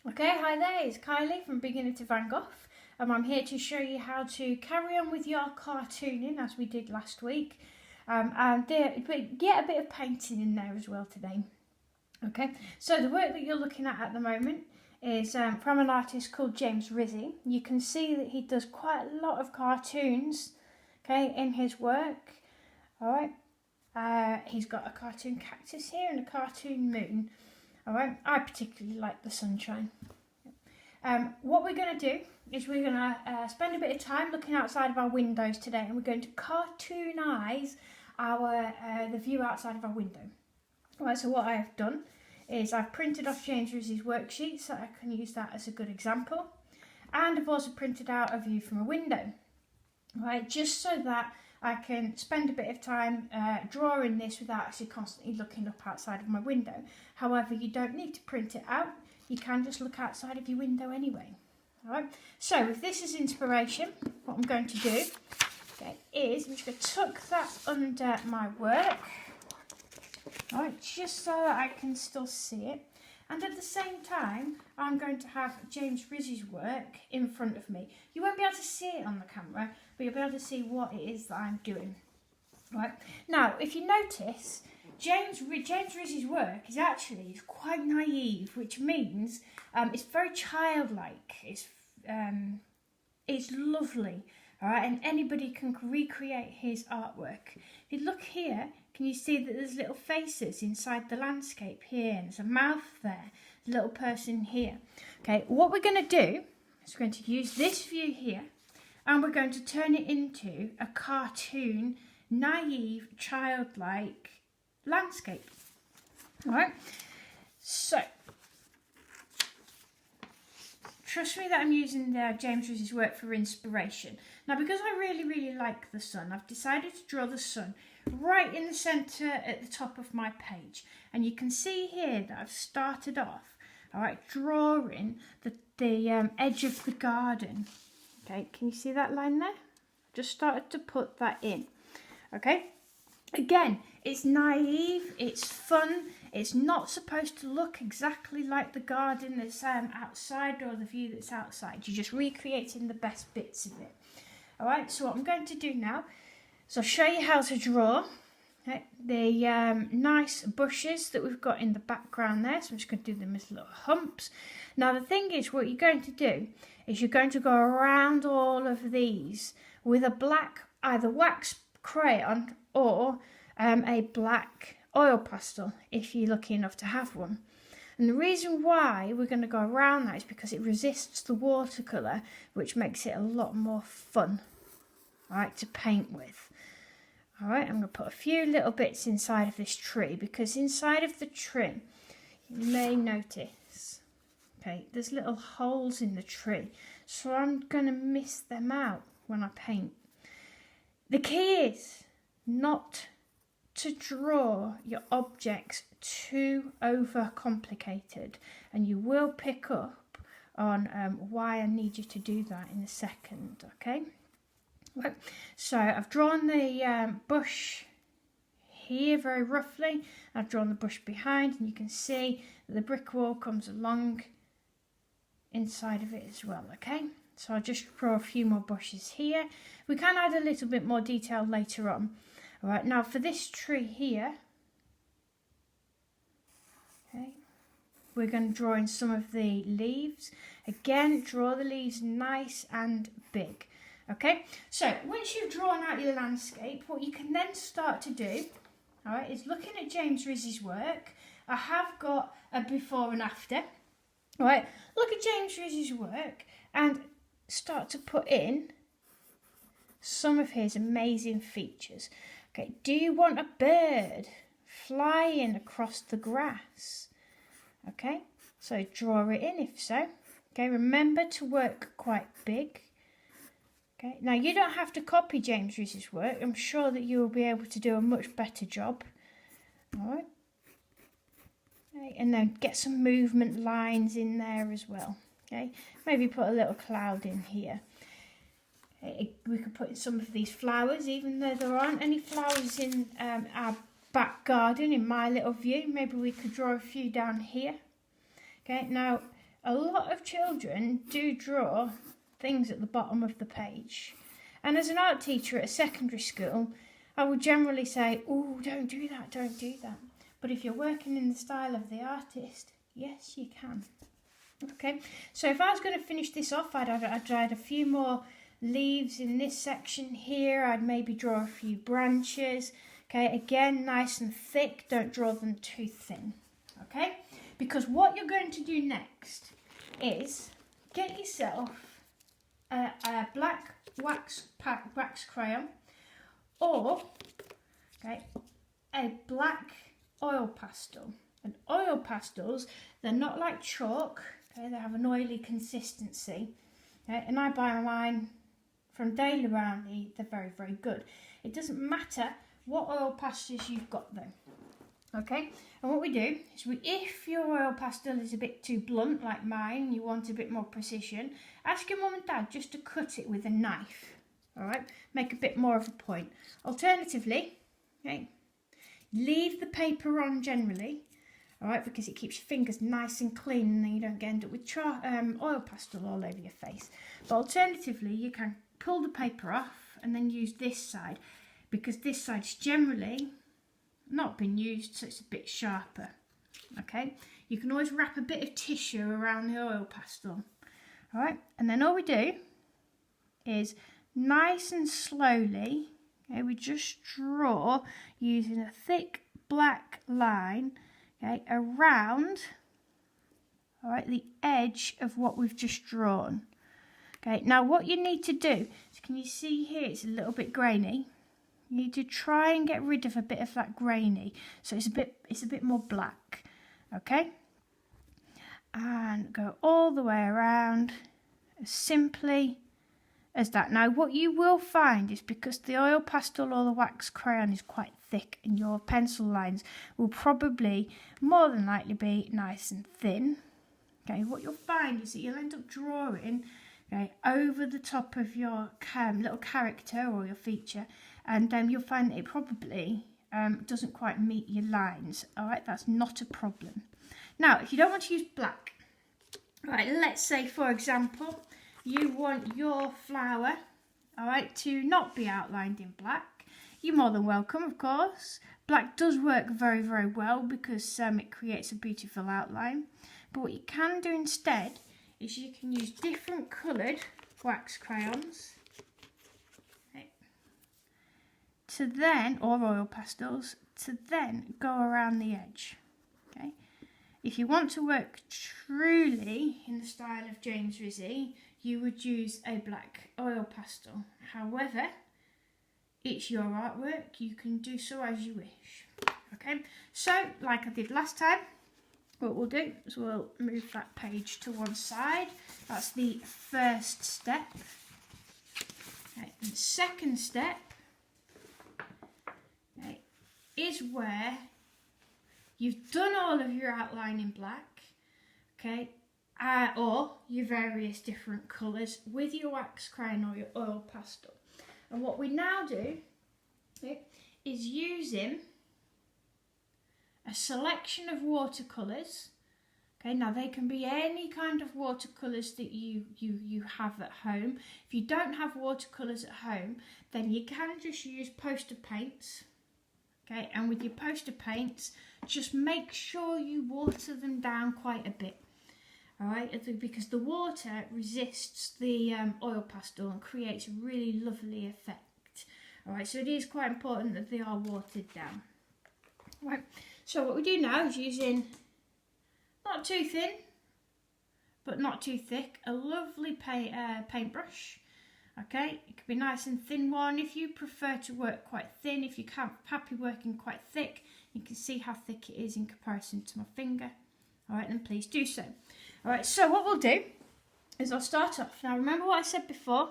Okay, hi there, it's Kylie from Beginner to Van Gogh, and I'm here to show you how to carry on with your cartooning as we did last week, and get a bit of painting in there as well today. Okay, so the work that you're looking at the moment is from an artist called James Rizzi. You can see that he does quite a lot of cartoons, okay, in his work. All right, he's got a cartoon cactus here and a cartoon moon. All right, I particularly like the sunshine. What we're going to do is we're going to spend a bit of time looking outside of our windows today, and we're going to cartoonize the view outside of our window. All right, so what I have done is I've printed off James Rizzi's worksheet so I can use that as a good example, and I've also printed out a view from a window. All right, just so that I can spend a bit of time drawing this without actually constantly looking up outside of my window. However, you don't need to print it out. You can just look outside of your window anyway. All right. So with this as inspiration, what I'm going to do is I'm just going to tuck that under my work. All right, just so that I can still see it. And at the same time, I'm going to have James Rizzi's work in front of me. You won't be able to see it on the camera, but you'll be able to see what it is that I'm doing. Right. Now, if you notice, James Rizzi's work is actually quite naive, which means it's very childlike. It's lovely. All right, and anybody can recreate his artwork. If you look here, can you see that there's little faces inside the landscape here? And there's a mouth there, a little person here. Okay, what we're going to do is we're going to use this view here, and we're going to turn it into a cartoon, naive, childlike landscape. All right, so trust me that I'm using James Rizzi's work for inspiration. Now, because I really like the sun, I've decided to draw the sun right in the centre at the top of my page. And you can see here that I've started off, all right, drawing the edge of the garden. Okay, can you see that line there? Just started to put that in. Okay, again, it's naive, it's fun, it's not supposed to look exactly like the garden that's outside or the view that's outside. You're just recreating the best bits of it. All right, so what I'm going to do now is I'll show you how to draw the nice bushes that we've got in the background there. So I'm just going to do them as little humps. Now, the thing is, what you're going to do is you're going to go around all of these with a black either wax crayon or a black oil pastel if you're lucky enough to have one. And the reason why we're going to go around that is because it resists the watercolour, which makes it a lot more fun, all right, to paint with. All right, I'm going to put a few little bits inside of this tree, because inside of the tree, you may notice, okay, there's little holes in the tree. So I'm going to miss them out when I paint. The key is not to draw your objects too overcomplicated, and you will pick up on why I need you to do that in a second, okay? Right. So I've drawn the bush here very roughly. I've drawn the bush behind, and you can see that the brick wall comes along inside of it as well, okay? So I'll just draw a few more bushes here. We can add a little bit more detail later on. All right, now for this tree here, okay, we're going to draw in some of the leaves. Again, draw the leaves nice and big. Okay, so once you've drawn out your landscape, what you can then start to do, all right, is looking at James Rizzi's work. I have got a before and after. All right, look at James Rizzi's work and start to put in some of his amazing features. Okay, do you want a bird flying across the grass? Okay, so draw it in if so. Okay, remember to work quite big. Okay, now you don't have to copy James Rizzi's work. I'm sure that you will be able to do a much better job. All right. Okay, and then get some movement lines in there as well. Okay, maybe put a little cloud in here. Okay, we could put in some of these flowers, even though there aren't any flowers in our back garden in my little view. Maybe we could draw a few down here. Okay, now a lot of children do draw things at the bottom of the page. And as an art teacher at a secondary school, I would generally say, oh, don't do that, don't do that. But if you're working in the style of the artist, yes, you can. Okay, so if I was going to finish this off, I'd add a few more leaves in this section here. I'd maybe draw a few branches. Okay, again, nice and thick. Don't draw them too thin. Okay, because what you're going to do next is get yourself a black wax crayon, or a black oil pastel. And oil pastels, they're not like chalk. Okay, they have an oily consistency. Okay, and I buy mine from Daily Roundy. They're very, very good. It doesn't matter what oil pastels you've got though. Okay, and what we do is if your oil pastel is a bit too blunt like mine, you want a bit more precision, ask your mum and dad just to cut it with a knife. All right, make a bit more of a point. Alternatively, okay, leave the paper on generally. All right, because it keeps your fingers nice and clean and then you don't end up with oil pastel all over your face. But alternatively, you can pull the paper off and then use this side, because this side's generally not been used, so it's a bit sharper. Okay, you can always wrap a bit of tissue around the oil pastel. All right, and then all we do is nice and slowly, okay, we just draw using a thick black line, okay, around, all right, the edge of what we've just drawn. Okay, now what you need to do is, can you see here it's a little bit grainy? You need to try and get rid of a bit of that grainy, so it's a bit more black. Okay, and go all the way around as simply as that. Now what you will find is, because the oil pastel or the wax crayon is quite thick, and your pencil lines will probably more than likely be nice and thin, okay, what you'll find is that you'll end up drawing, okay, over the top of your little character or your feature, and you'll find that it probably doesn't quite meet your lines. All right, that's not a problem. Now if you don't want to use black, right, let's say for example you want your flower, all right, to not be outlined in black, you're more than welcome, of course. Black does work very, very well because it creates a beautiful outline. But what you can do instead is you can use different coloured wax crayons, okay, to then, or oil pastels, to then go around the edge. Okay, if you want to work truly in the style of James Rizzi, you would use a black oil pastel. However, it's your artwork, you can do so as you wish. Okay, so like I did last time, what we'll do is we'll move that page to one side. That's the first step. Okay, and the second step, okay, is where you've done all of your outline in black, okay, or your various different colours with your wax crayon or your oil pastel. And what we now do, okay, is using a selection of watercolours. Okay, now they can be any kind of watercolours that you have at home. If you don't have watercolours at home, then you can just use poster paints. Okay, and with your poster paints, just make sure you water them down quite a bit. All right, because the water resists the oil pastel and creates a really lovely effect. All right, so it is quite important that they are watered down. All right, so what we do now is using, not too thin, but not too thick, a lovely paintbrush. Okay, it could be nice and thin one if you prefer to work quite thin. If you're happy working quite thick, you can see how thick it is in comparison to my finger. All right, then please do so. All right, so what we'll do is I'll start off. Now remember what I said before,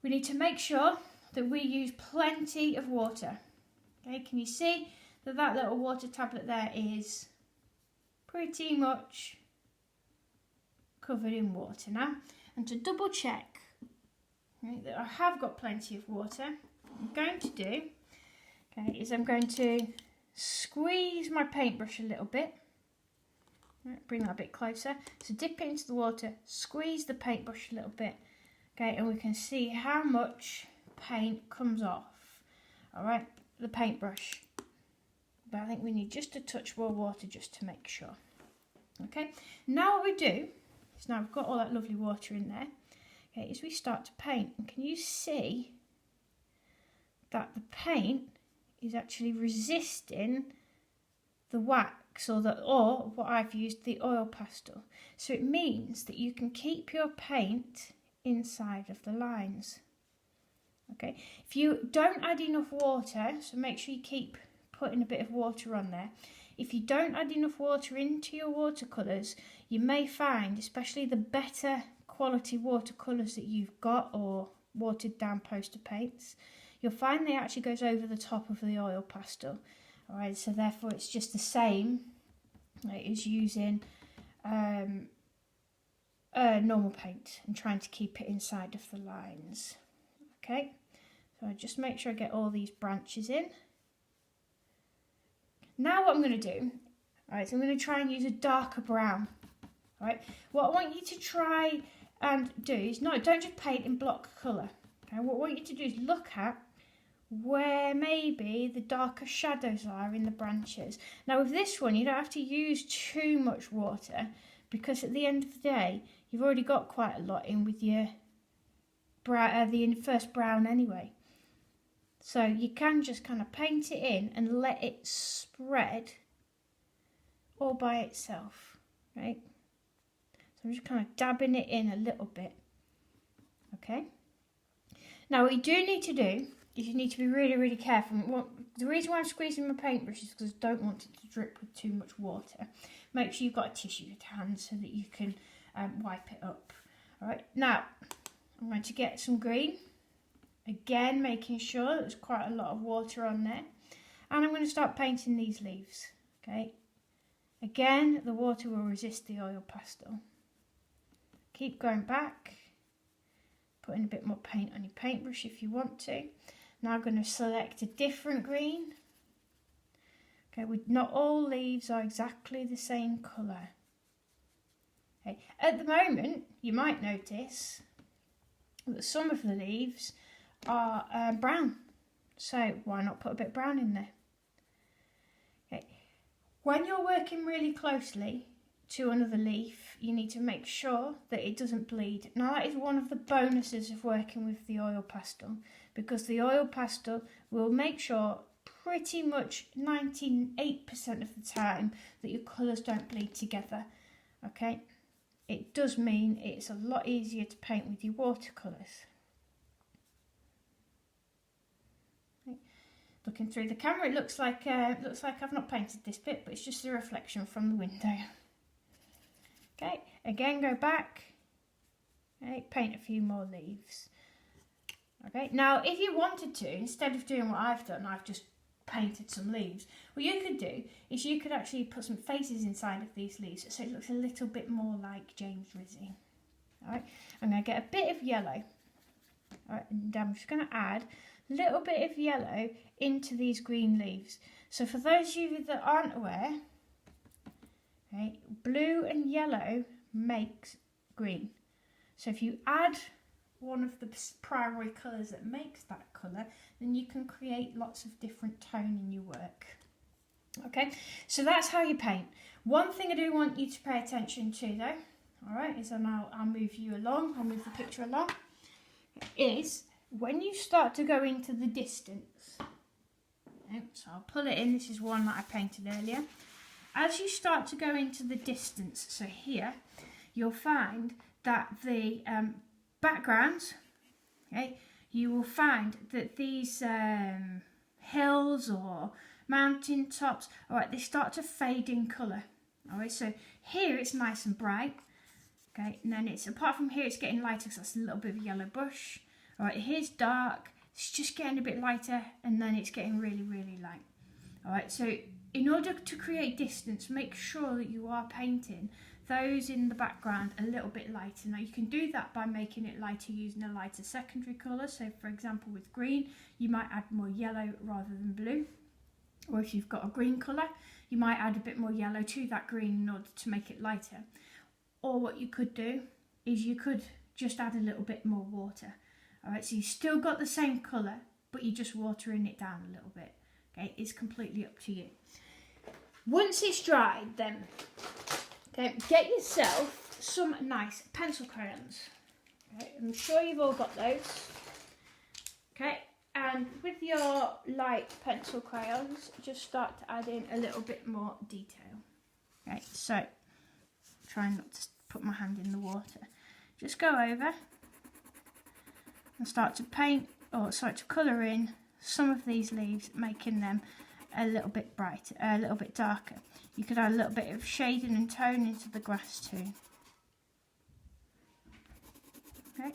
we need to make sure that we use plenty of water. Okay, can you see that that little water tablet there is pretty much covered in water now? And to double check, okay, that I have got plenty of water, what I'm going to do, okay, is I'm going to squeeze my paintbrush a little bit. Right, bring that a bit closer. So dip it into the water, squeeze the paintbrush a little bit, okay, and we can see how much paint comes off. All right, the paintbrush. But I think we need just a touch more water just to make sure. Okay, now what we do is, now we've got all that lovely water in there, okay, is we start to paint. And can you see that the paint is actually resisting the wax, or what I've used, the oil pastel. So it means that you can keep your paint inside of the lines. Okay, if you don't add enough water, so make sure you keep putting a bit of water on there. If you don't add enough water into your watercolours, you may find, especially the better quality watercolours that you've got, or watered down poster paints, you'll find they actually goes over the top of the oil pastel. All right, so therefore it's just the same as using normal paint and trying to keep it inside of the lines. Okay, so I just make sure I get all these branches in. Now what I'm going to do, all right, so I'm going to try and use a darker brown. All right, what I want you to try and do is don't just paint in block colour. Okay, what I want you to do is look at where maybe the darker shadows are in the branches. Now with this one, you don't have to use too much water, because at the end of the day, you've already got quite a lot in with your the first brown anyway. So you can just kind of paint it in and let it spread all by itself, right? So I'm just kind of dabbing it in a little bit, okay? Now what you do need to do is you need to be really, really careful. The reason why I'm squeezing my paintbrush is because I don't want it to drip with too much water. Make sure you've got a tissue at hand so that you can wipe it up. All right, now I'm going to get some green. Again, making sure there's quite a lot of water on there. And I'm going to start painting these leaves, okay? Again, the water will resist the oil pastel. Keep going back, putting a bit more paint on your paintbrush if you want to. Now I'm going to select a different green. Okay, not all leaves are exactly the same colour. Okay. At the moment, you might notice that some of the leaves are brown, so why not put a bit of brown in there? Okay. When you're working really closely to another leaf, you need to make sure that it doesn't bleed. Now that is one of the bonuses of working with the oil pastel, because the oil pastel will make sure pretty much 98% of the time that your colours don't bleed together. Okay, it does mean it's a lot easier to paint with your watercolours. Looking through the camera, it looks like I've not painted this bit, but it's just a reflection from the window. Okay, again go back. Okay, paint a few more leaves. Okay, now if you wanted to, instead of doing what I've done, I've just painted some leaves. What you could do is you could actually put some faces inside of these leaves, so it looks a little bit more like James Rizzi. All right, I'm going to get a bit of yellow. All right, and I'm just going to add a little bit of yellow into these green leaves. So for those of you that aren't aware, okay, blue and yellow makes green. So if you add one of the primary colours that makes that colour, then you can create lots of different tone in your work. Okay, so that's how you paint. One thing I do want you to pay attention to though, alright, is I'll move you along, I'll move the picture along, is when you start to go into the distance, okay, so I'll pull it in, this is one that I painted earlier. As you start to go into the distance, so here, you'll find that the backgrounds, okay, you will find that these hills or mountain tops, all right, they start to fade in colour. All right, so here it's nice and bright, okay, and then it's, apart from here, it's getting lighter because that's a little bit of a yellow bush. All right, here's dark, it's just getting a bit lighter, and then it's getting really, really light. All right, so in order to create distance, make sure that you are painting those in the background a little bit lighter. Now you can do that by making it lighter using a lighter secondary colour. So for example with green, you might add more yellow rather than blue. Or if you've got a green colour, you might add a bit more yellow to that green in order to make it lighter. Or what you could do is you could just add a little bit more water. All right, so you've still got the same colour, but you're just watering it down a little bit. Okay, it's completely up to you. Once it's dried, then, okay, get yourself some nice pencil crayons. Okay, I'm sure you've all got those. Okay, and with your light pencil crayons, just start to add in a little bit more detail. Okay, so try not to put my hand in the water. Just go over and start to paint, or start to colour in some of these leaves, making them a little bit brighter, a little bit darker. You could add a little bit of shading and tone into the grass too. Okay.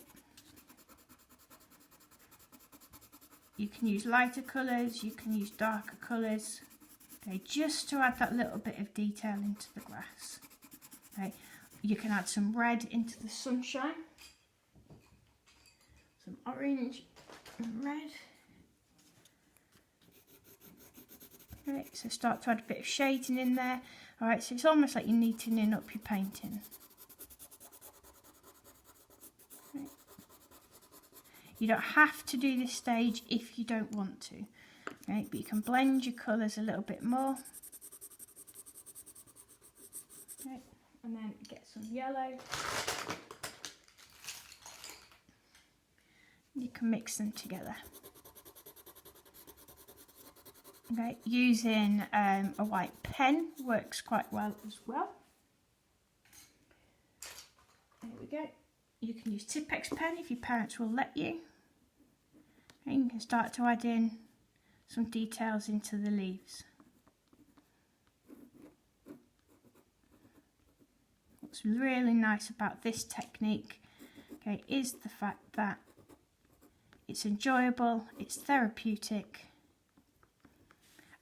You can use lighter colours, you can use darker colours, okay, just to add that little bit of detail into the grass. Okay. You can add some red into the sunshine, some orange and red. Okay, so start to add a bit of shading in there. Alright, so it's almost like you're neatening up your painting. Okay. You don't have to do this stage if you don't want to. Okay, but you can blend your colours a little bit more. Okay, and then get some yellow. You can mix them together. Okay, using a white pen works quite well as well. There we go. You can use Tipp-Ex pen if your parents will let you. And you can start to add in some details into the leaves. What's really nice about this technique, okay, is the fact that it's enjoyable, it's therapeutic,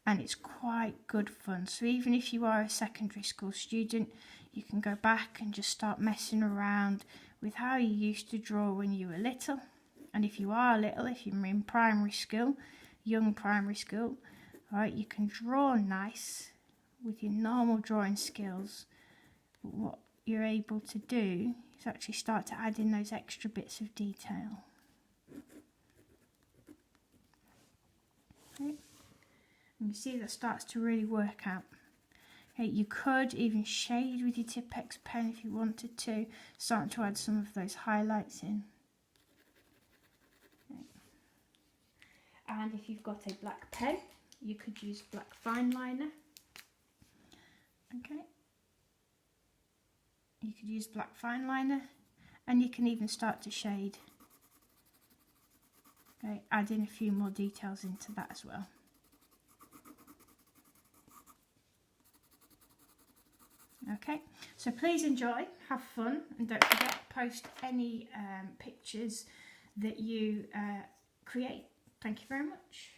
and it's quite good fun. So even if you are a secondary school student, you can go back and just start messing around with how you used to draw when you were little. And if you are little, if you're in primary school, young primary school, all right, you can draw nice with your normal drawing skills. But what you're able to do is actually start to add in those extra bits of detail. Okay. And you see that starts to really work out. Okay, you could even shade with your Tipp-Ex pen if you wanted to, starting to add some of those highlights in. Okay. And if you've got a black pen, you could use black fine liner. Okay. You could use black fine liner, and you can even start to shade. Okay, add in a few more details into that as well. Okay, so please enjoy, have fun, and don't forget, post any pictures that you create. Thank you very much.